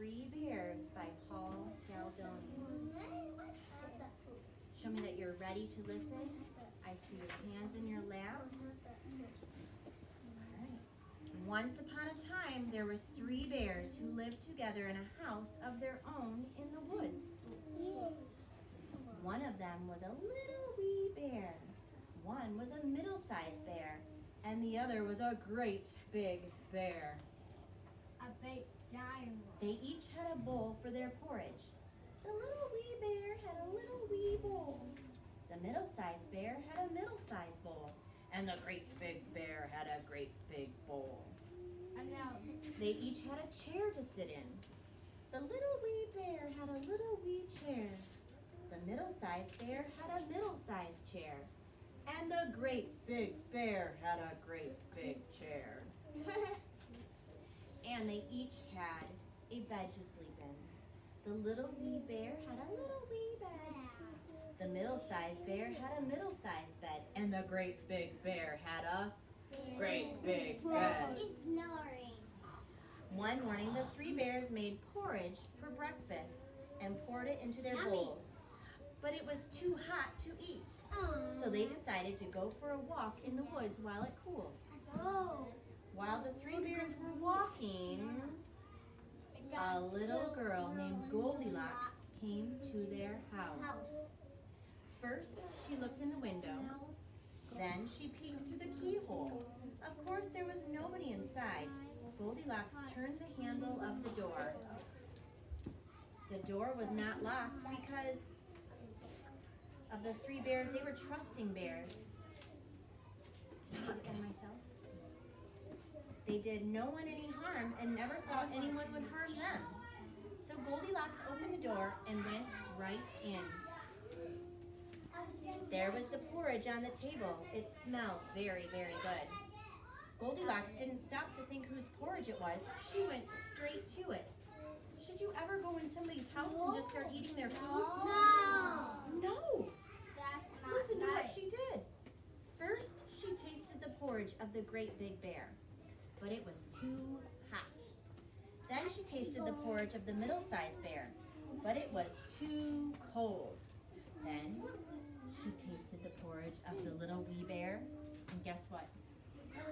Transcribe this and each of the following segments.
Three Bears by Paul Goldilocks. Show me that you're ready to listen. I see your hands in your laps. All right. Once upon a time, there were three bears who lived together in a house of their own in the woods. One of them was a little wee bear. One was a middle-sized bear. And the other was a great big bear. A big giant one. They each had a bowl for their porridge. The little wee bear had a little wee bowl. The middle-sized bear had a middle-sized bowl. And the great big bear had a great big bowl. And now They each had a chair to sit in. The little wee bear had a little wee chair. The middle-sized bear had a middle-sized chair. And the great big bear had a great big chair. And they each had a bed to sleep in. The little wee bear had a little wee bed. The middle-sized bear had a middle-sized bed. And the great big bear had a great big bed. he's snoring. One morning, the three bears made porridge for breakfast and poured it into their bowls. But it was too hot to eat. So they decided to go for a walk in the woods while it cooled. Oh. While the three bears were walking, a little girl named Goldilocks came to their house. First, she looked in the window. Then she peeked through the keyhole. Of course, there was nobody inside. Goldilocks turned the handle of the door. The door was not locked because of the three bears. They were trusting bears. And myself. They did no one any harm and never thought anyone would harm them. So Goldilocks opened the door and went right in. There was the porridge on the table. It smelled very, very good. Goldilocks didn't stop to think whose porridge it was. She went straight to it. Should you ever go in somebody's house and just start eating their food? No. No. That's not Listen to what nice. she did. First, she tasted the porridge of the great big bear, but it was too hot. Then she tasted the porridge of the middle-sized bear, but it was too cold. Then she tasted the porridge of the little wee bear, and guess what?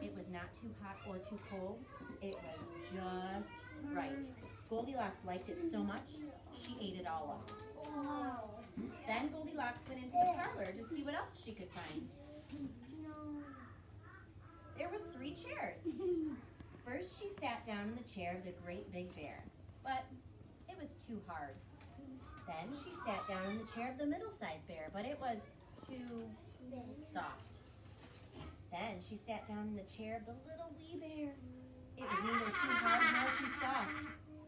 It was not too hot or too cold. It was just right. Goldilocks liked it so much, she ate it all up. Oh. Then Goldilocks went into the parlor to see what else she could find. No. There were three chairs. First, she sat down in the chair of the great big bear, but it was too hard. Then she sat down in the chair of the middle-sized bear, but it was too soft. Then she sat down in the chair of the little wee bear. It was neither too hard nor too soft.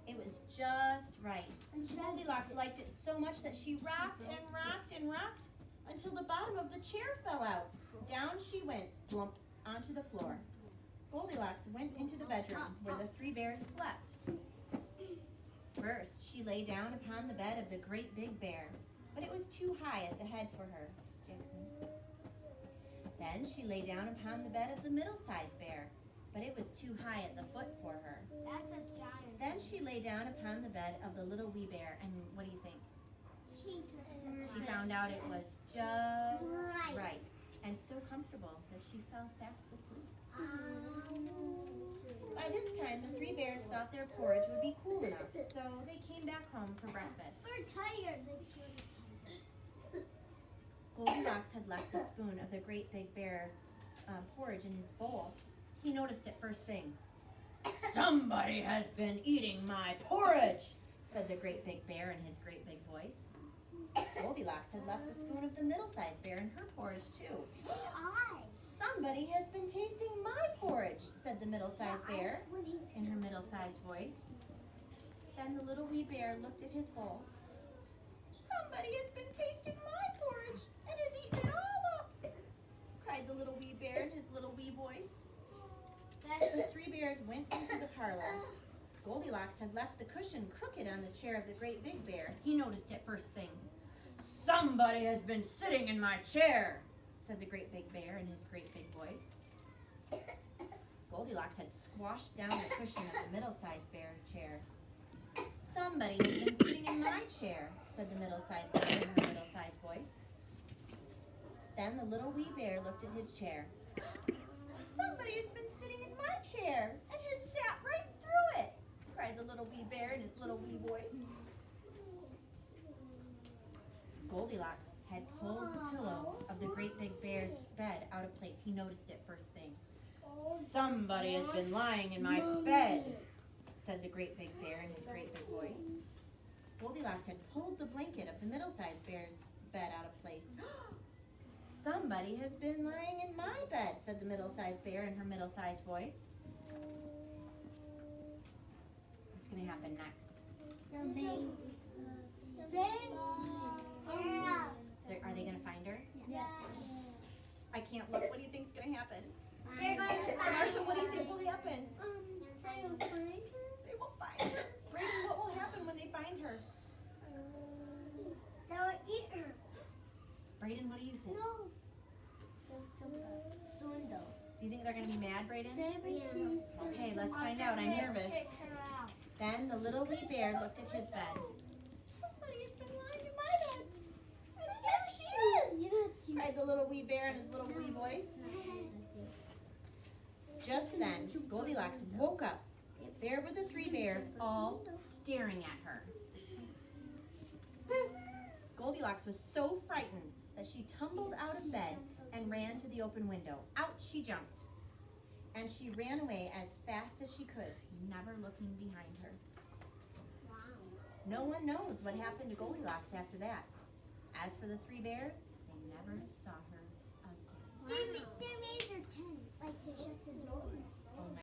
It was just right. Goldilocks liked it so much that she rocked and rocked and rocked until the bottom of the chair fell out. Down she went, plump, onto the floor. Goldilocks went into the bedroom where the three bears slept. First, she lay down upon the bed of the great big bear, but it was too high at the head for her. Jackson. Then she lay down upon the bed of the middle-sized bear, but it was too high at the foot for her. That's a giant. Then she lay down upon the bed of the little wee bear, and what do you think? She found out it was just right and so comfortable that she fell fast asleep. By this time, the three bears thought their porridge would be cool enough, so they came back home for breakfast. We're tired. Goldilocks had left the spoon of the great big bear's porridge in his bowl. He noticed it first thing. "Somebody has been eating my porridge," said the great big bear in his great big voice. Goldilocks had left the spoon of the middle-sized bear in her porridge too. "Somebody has been tasting my porridge," said the middle-sized bear in her middle-sized voice. Then the little wee bear looked at his bowl. "Somebody has been tasting my porridge and has eaten it all up," cried the little wee bear in his little wee voice. The three bears went into the parlor. Goldilocks had left the cushion crooked on the chair of the great big bear. He noticed it first thing. "Somebody has been sitting in my chair," said the great big bear in his great big voice. Goldilocks had squashed down the cushion of the middle-sized bear chair. Somebody has been sitting in my chair, said the middle-sized bear in her middle-sized voice. Then the little wee bear looked at his chair. Somebody has been sitting in my chair and has sat right through it, cried the little wee bear in his little wee voice. Goldilocks had pulled the pillow of the great big bear's bed out of place. He noticed it first thing. Somebody has been lying in my bed, said the great big bear in his great big voice. Goldilocks had pulled the blanket of the middle-sized bear's bed out of place. Somebody has been lying in my bed, said the middle-sized bear in her middle-sized voice. What's going to happen next? Are they going to find her? Yeah. I can't look. What do you think's going to happen? They're going to find Marsha, what do you think will happen? They will find her. They will find her. Brayden, what will happen when they find her? They'll eat her. Brayden, what do you think? No. Do you think they're going to be mad, Brayden? Yeah. Okay, let's find out. I'm nervous. Kick her out. Then the little wee bear looked at his bed. Somebody has been lying in my bed. And there she is, cried the little wee bear in his little wee voice. Just then, Goldilocks woke up. There were the three bears all staring at her. Goldilocks was so frightened that she tumbled out of bed and ran to the open window. Out she jumped. And she ran away as fast as she could, never looking behind her. No one knows what happened to Goldilocks after that. As for the three bears, they never saw her again. They made their tent, like to shut the door.